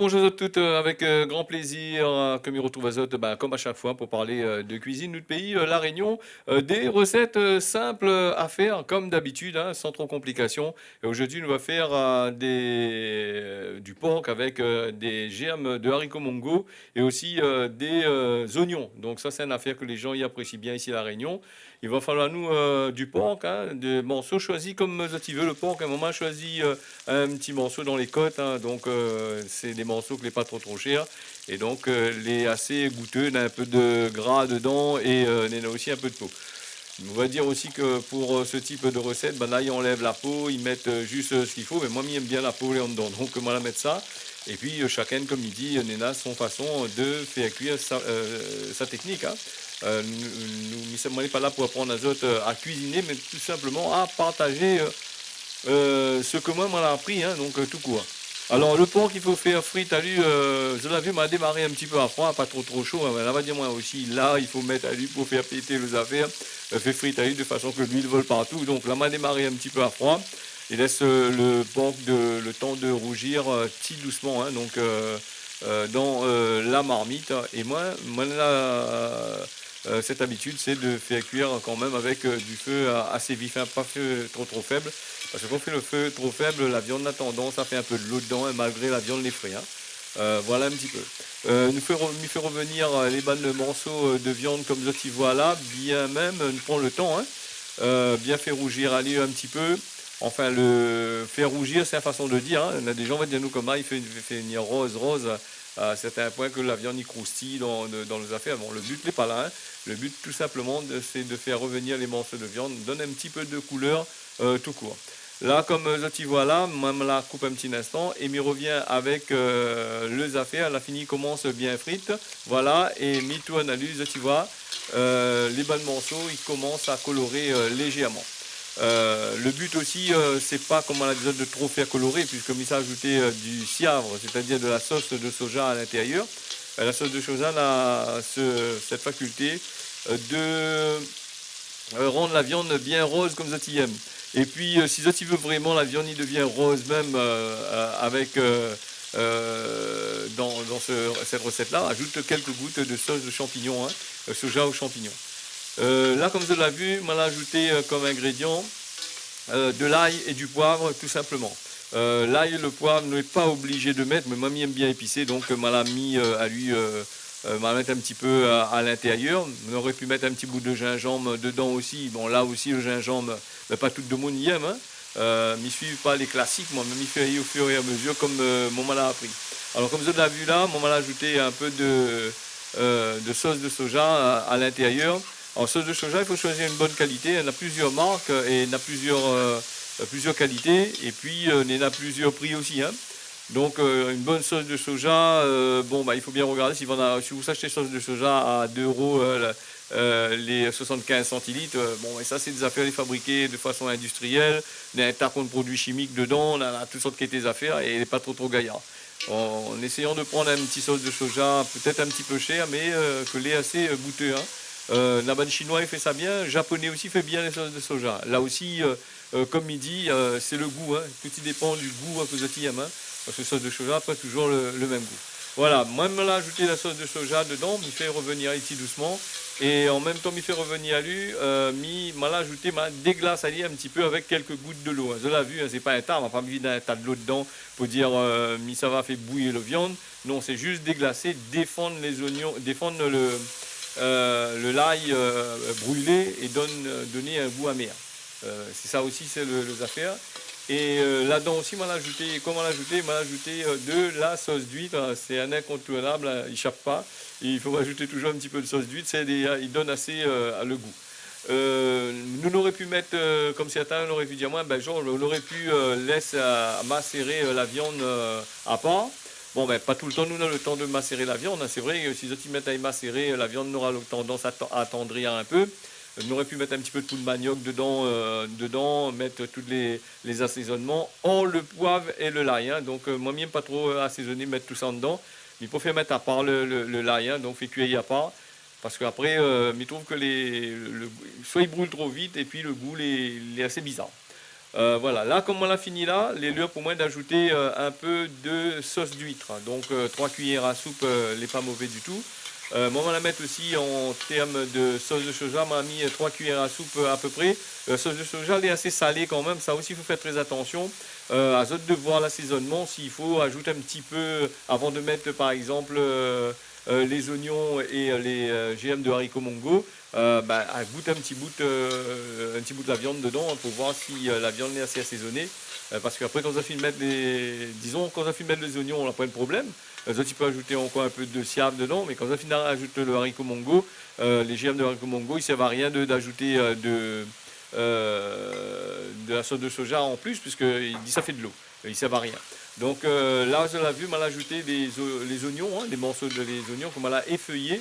bonjour à toutes, avec grand plaisir que m'y retrouve à Zot, comme à chaque fois pour parler de cuisine de notre pays, La Réunion, des recettes simples à faire comme d'habitude, hein, sans trop complications. Et aujourd'hui, on va faire du porc avec des germes de haricots mongo et aussi des oignons. Donc ça, c'est une affaire que les gens y apprécient bien ici à La Réunion. Il va falloir nous du porc, hein, des morceaux choisis comme tu veux. Le porc, à un moment choisi un petit morceau dans les côtes, hein, donc c'est des morceaux qui n'est pas trop chers et donc les assez goûteux, il y a un peu de gras dedans et il y en a aussi un peu de peau. On va dire aussi que pour ce type de recette, là ils enlèvent la peau, ils mettent juste ce qu'il faut, mais moi j'aime bien la peau en dedans, donc moi la mettre ça. Et puis chacun, comme il dit, Nena, son façon de faire cuire sa technique. Hein. Nous ne sommes pas là pour apprendre à autres à cuisiner, mais tout simplement à partager ce que moi m'en a appris, hein, donc tout court. Alors le porc qu'il faut faire frite à lui, je l'ai vu m'a démarré un petit peu à froid, pas trop chaud, hein, mais là va dire moi aussi, là il faut mettre à lui pour faire péter les affaires, fait frite à lui de façon que l'huile vole partout, donc là m'a démarré un petit peu à froid, il laisse le temps de rougir petit doucement, hein, donc dans la marmite, et moi là, cette habitude c'est de faire cuire quand même avec du feu assez vif, hein, pas feu trop faible, parce que quand on fait le feu trop faible, la viande a tendance à faire un peu de l'eau dedans, et malgré la viande l'effraie. Hein. Voilà un petit peu. Nous fait revenir les bonnes morceaux de viande comme ça, tu vois là, bien même, nous prend le temps, hein, bien fait rougir, aller un petit peu. Enfin, le faire rougir, c'est une façon de dire. Hein. Il y a des gens vont dire nous comment il fait venir rose, à certains points que la viande y croustille dans les affaires. Bon, le but n'est pas là. Hein. Le but, tout simplement, c'est de faire revenir les morceaux de viande, donner un petit peu de couleur tout court. Là, comme tu vois là, moi, je la coupe un petit instant et m'y revient avec les affaires. La fini commence bien frite. Voilà, et mi tout analyse, tu vois, les bons morceaux, ils commencent à colorer légèrement. Le but aussi, c'est pas comme on a besoin de trop faire colorer, puisque comme il s'est ajouté du siavre, c'est-à-dire de la sauce de soja à l'intérieur. La sauce de soja a cette faculté de rendre la viande bien rose comme ça tu aimes. Et puis, si ça tu veux vraiment la viande, il devient rose même avec cette recette-là, ajoute quelques gouttes de sauce de champignons, hein, soja aux champignons. Là, comme vous l'avez vu, on a ajouté comme ingrédient de l'ail et du poivre, tout simplement. L'ail et le poivre, on n'est pas obligé de mettre, mais mamie aime bien épicé, donc m'a l'a mis à lui, m'a mettre un petit peu à l'intérieur. On aurait pu mettre un petit bout de gingembre dedans aussi. Bon, là aussi, le gingembre, mais pas tout le monde y aime. Hein. M'y suivent pas les classiques, moi, mais m'y fait au fur et à mesure, comme mon mal a appris. Alors, comme vous l'avez vu là, mon mal a ajouté un peu de sauce de soja à l'intérieur. En sauce de soja, il faut choisir une bonne qualité. Il y en a plusieurs marques et il y en a plusieurs qualités. Et puis, il y en a plusieurs prix aussi. Hein. Donc, une bonne sauce de soja, il faut bien regarder si vous achetez sauce de soja à 2 euros les 75 centilitres. Et ça, c'est des affaires fabriquées de façon industrielle. Il y a un tas de produits chimiques dedans. On a toutes sortes de affaires et il n'est pas trop gaillard. En essayant de prendre un petit sauce de soja, peut-être un petit peu cher, mais que l'est assez goûteux. Hein. Naban chinois il fait ça bien, japonais aussi fait bien les sauces de soja. Là aussi, comme il dit, c'est le goût, hein. Tout y dépend du goût que vous aimez, hein. Parce que sauce de soja, pas toujours le même goût. Voilà, moi je vais ajouter la sauce de soja dedans, il fait revenir ici doucement. Et en même temps, il fait revenir à lui, m'a ajouté, m'a déglace à lui un petit peu avec quelques gouttes de l'eau. Hein. Je l'ai vu, hein, c'est pas un tas, on va pas mis un tas de l'eau dedans pour dire ça va faire bouillir la viande. Non, c'est juste déglacer, défendre les oignons, défendre le l'ail brûlé et donner un goût amer. C'est ça aussi, c'est les affaires. Et là-dedans aussi, m'a ajouté de la sauce d'huître. Hein. C'est un incontournable, hein, il échappe pas. Et il faut ajouter toujours un petit peu de sauce d'huître, il donne assez le goût. Nous on aurait pu mettre, comme certains, on aurait pu dire, on aurait pu laisser macérer la viande à part. Bon, pas tout le temps, nous, on a le temps de macérer la viande. Hein. C'est vrai que si ils mettent à y macérer, la viande aura tendance à attendrir un peu. On aurait pu mettre un petit peu de poudre de manioc dedans, mettre tous les assaisonnements, le poivre et le l'ail. Hein. Donc, moi, j'aime pas trop assaisonner, mettre tout ça en dedans. Il faut faire mettre à part le l'ail, hein, donc fait cuire à part. Parce qu'après, je trouve que soit il brûle trop vite et puis le goût est assez bizarre. Voilà, là comme on l'a fini là, l'heure pour moi d'ajouter un peu de sauce d'huître. Donc 3 cuillères à soupe, les pas mauvais du tout. Moi, on va la mettre aussi en termes de sauce de soja. On m'a mis 3 cuillères à soupe à peu près. La sauce de soja, elle est assez salée quand même. Ça aussi, il faut faire très attention. À zone de voir l'assaisonnement, s'il faut ajouter un petit peu, avant de mettre par exemple les oignons et les GM de haricots mongo, goûte un petit bout de la viande dedans pour voir si la viande est assez assaisonnée. Parce qu'après, quand on a fini de mettre les oignons, on n'a pas de problème. Tu peux ajouter encore un peu de siam dedans, mais quand on a fini d'ajouter le haricot mongo, les GM de haricot mongo, ils ne servent à rien d'ajouter de la sauce de soja en plus, puisqu'il dit ça fait de l'eau. Ils ne servent à rien. Donc là, je l'ai vu, on a ajouté les oignons, hein, les morceaux les oignons, qu'on l'a effeuillé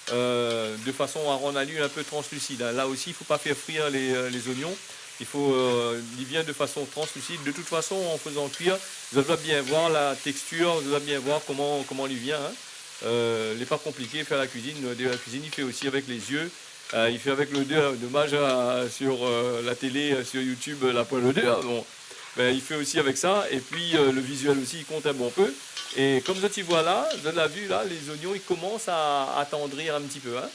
de façon à rendre la un peu translucide. Là aussi, il ne faut pas faire frire les oignons. Il vient de façon translucide. De toute façon, en faisant cuire, vous allez bien voir la texture, vous allez bien voir comment il vient. Hein. Il n'est pas compliqué faire la cuisine. La cuisine, il fait aussi avec les yeux. Il fait avec l'odeur. Dommage sur la télé, sur YouTube, la poêle odeur. Bon, il fait aussi avec ça. Et puis le visuel aussi, il compte un bon peu. Et comme tu vois là, de la vue là, les oignons, ils commencent à attendrir un petit peu. Hein.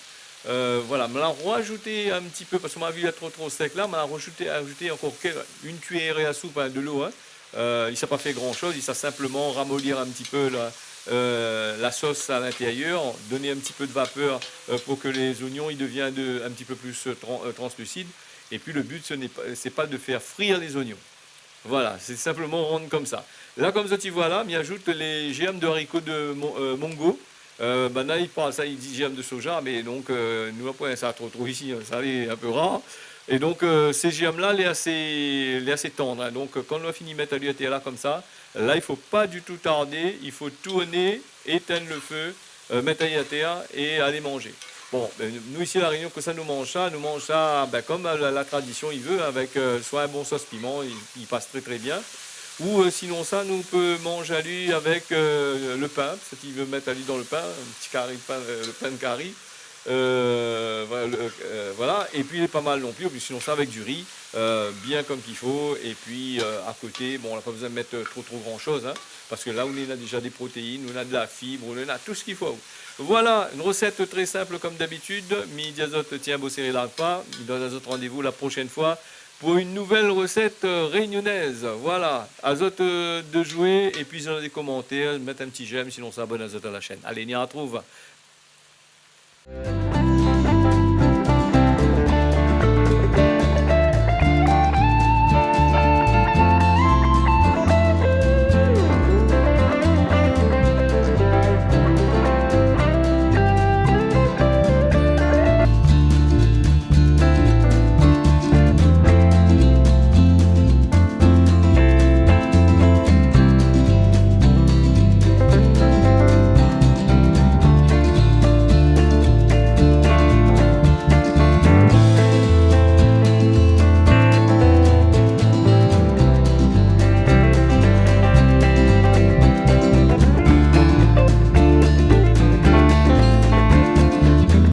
Voilà, me l'a rajouté un petit peu parce que ma vue est trop sec là, me l'a ajouté encore une cuillère à soupe de l'eau. Hein. Il ne s'est pas fait grand chose, il s'est simplement ramollir un petit peu la sauce à l'intérieur, donner un petit peu de vapeur pour que les oignons ils deviennent un petit peu plus translucides. Et puis le but, c'est pas de faire frire les oignons. Voilà, c'est simplement rendre comme ça. Là, comme ça, tu vois là, il ajoute les germes de haricots de mongo. Là, il dit germes de soja, mais donc, nous, après, ça trop ici, ça est un peu rare. Et donc, ces germes-là, les assez tendres. Hein. Donc, quand on a fini de mettre à l'UAT là, comme ça, là, il ne faut pas du tout tarder. Il faut tourner, éteindre le feu, mettre à l'UAT et aller manger. Bon, nous ici à La Réunion, que ça nous mange ça comme la tradition il veut, avec soit un bon sauce piment, il passe très bien, ou sinon ça, nous peut manger à lui avec le pain, parce qu'il veut mettre à lui dans le pain, un petit carré de pain, le pain de curry, voilà, et puis il est pas mal non plus, puis sinon ça avec du riz, bien comme qu'il faut, et puis à côté, bon, on n'a pas besoin de mettre trop grand chose, hein, parce que là on a déjà des protéines, on a de la fibre, on a tout ce qu'il faut. Voilà, une recette très simple comme d'habitude. Midi Azote tient beau serré là pas. Il donne Azote rendez-vous la prochaine fois pour une nouvelle recette réunionnaise. Voilà, Azote de jouer et puis dans les commentaires, mettre un petit j'aime sinon ça abonne Azote à la chaîne. Allez, on y retrouve.